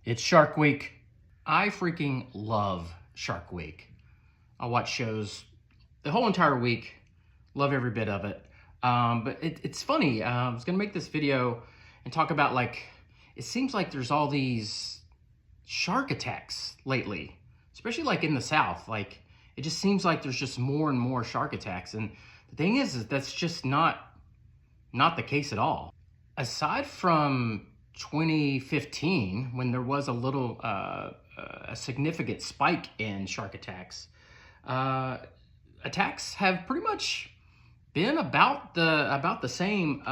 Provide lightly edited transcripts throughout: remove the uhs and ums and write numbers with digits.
It's Shark Week. I freaking love Shark Week. I watch shows the whole entire week, love every bit of it. But it's funny, I was gonna make this video and talk about it seems like there's all these shark attacks lately, especially in the South. It just seems like there's just more and more shark attacks. And the thing is that's just not the case at all. Aside from 2015, when there was a significant spike in shark attacks, attacks have pretty much been about the same.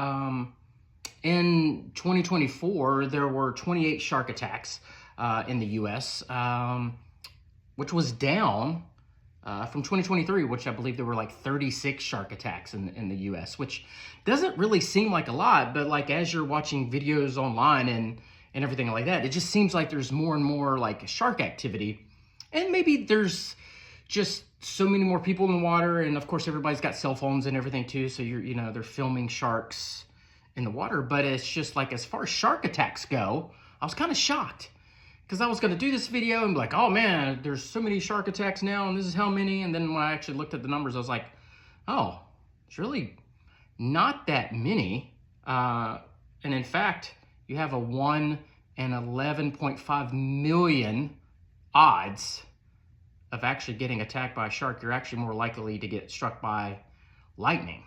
In 2024, there were 28 shark attacks in the U.S., which was down from 2023, which I believe there were 36 shark attacks in the U.S., which doesn't really seem like a lot, but as you're watching videos online and everything like that, it just seems like there's more and more shark activity. And maybe there's just so many more people in the water, and of course everybody's got cell phones and everything too, so they're filming sharks in the water. But it's just as far as shark attacks go, I was kind of shocked, because I was going to do this video and be like, oh man, there's so many shark attacks now, and this is how many. And then when I actually looked at the numbers, I was like, oh, it's really not that many. And in fact, you have a 1 in 11.5 million odds of actually getting attacked by a shark. You're actually more likely to get struck by lightning.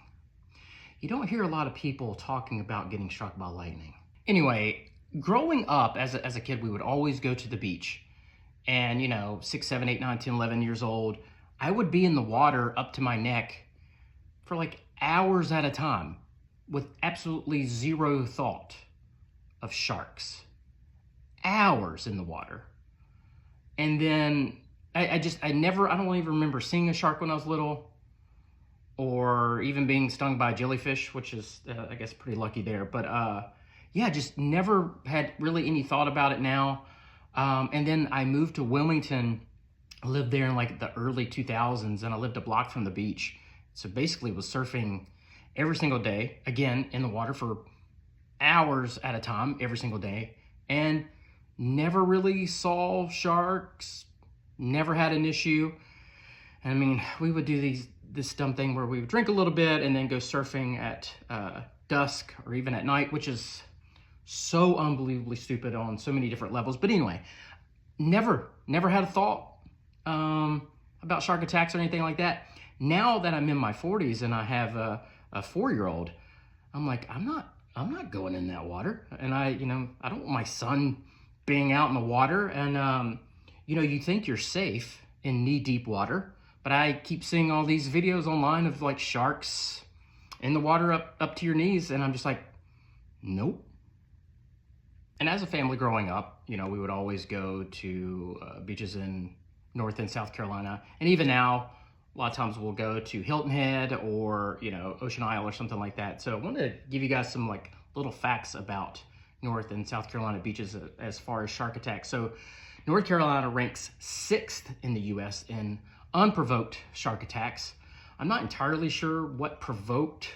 You don't hear a lot of people talking about getting struck by lightning. Anyway, growing up as a kid, we would always go to the beach. And 6, 7, 8, 9, 10, 11 years old, I would be in the water up to my neck for hours at a time with absolutely zero thought of sharks. Hours in the water. And then I don't even remember seeing a shark when I was little, or even being stung by a jellyfish, which is, I guess, pretty lucky there. But yeah, just never had really any thought about it now. And then I moved to Wilmington. I lived there in the early 2000s, and I lived a block from the beach. So basically was surfing every single day, again, in the water for hours at a time, every single day, and never really saw sharks, never had an issue. And I mean, we would do this dumb thing where we would drink a little bit and then go surfing at dusk or even at night, which is so unbelievably stupid on so many different levels. But anyway, never had a thought about shark attacks or anything like that. Now that I'm in my 40s and I have a 4-year-old, I'm like, I'm not going in that water. And I don't want my son being out in the water. And you think you're safe in knee-deep water, but I keep seeing all these videos online of sharks in the water up to your knees, and I'm just like, nope. And as a family growing up, we would always go to beaches in North and South Carolina. And even now, a lot of times we'll go to Hilton Head or, Ocean Isle or something like that. So I want to give you guys some little facts about North and South Carolina beaches as far as shark attacks. So North Carolina ranks 6th in the U.S. in unprovoked shark attacks. I'm not entirely sure what provoked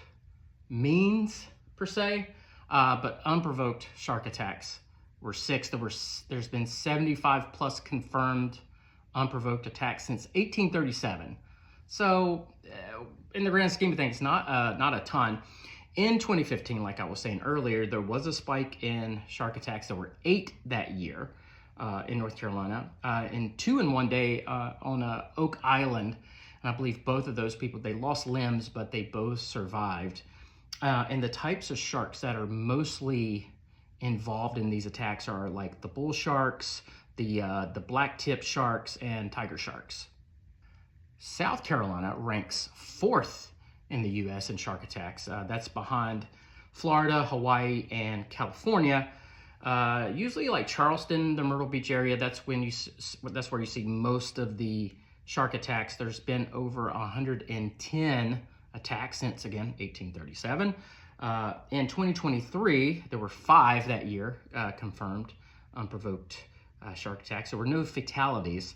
means per se, but unprovoked shark attacks were 6th. There's been 75 plus confirmed unprovoked attacks since 1837. So in the grand scheme of things, not a ton. In 2015, like I was saying earlier, there was a spike in shark attacks. There were 8 that year in North Carolina, and 2 in one day on Oak Island. And I believe both of those people, they lost limbs, but they both survived. And the types of sharks that are mostly involved in these attacks are the bull sharks, the black tip sharks, and tiger sharks. South Carolina ranks 4th in the U.S. in shark attacks. That's behind Florida, Hawaii, and California. Usually Charleston, the Myrtle Beach area, that's where you see most of the shark attacks. There's been over 110 attacks since, again, 1837. In 2023, there were 5 that year confirmed unprovoked shark attacks. There were no fatalities.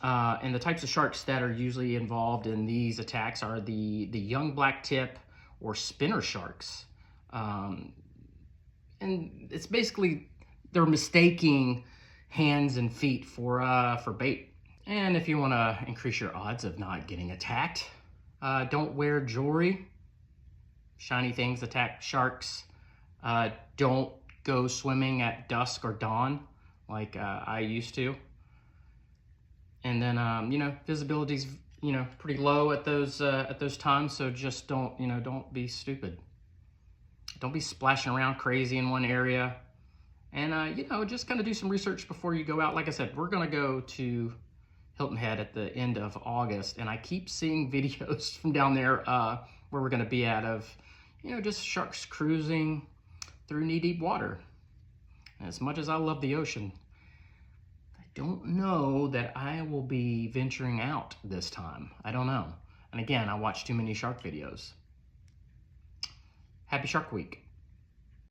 And the types of sharks that are usually involved in these attacks are the young black tip or spinner sharks. And it's basically, they're mistaking hands and feet for bait. And if you want to increase your odds of not getting attacked, don't wear jewelry. Shiny things attack sharks. Don't go swimming at dusk or dawn like I used to. And then, you know, visibility's, you know, pretty low at those times. So just don't, you know, don't be stupid. Don't be splashing around crazy in one area. And, you know, just kind of do some research before you go out. Like I said, we're going to go to Hilton Head at the end of August. And I keep seeing videos from down there where we're going to be at of, you know, just sharks cruising through knee-deep water. And as much as I love the ocean, I don't know that I will be venturing out this time. I don't know. And again, I watch too many shark videos. Happy Shark Week.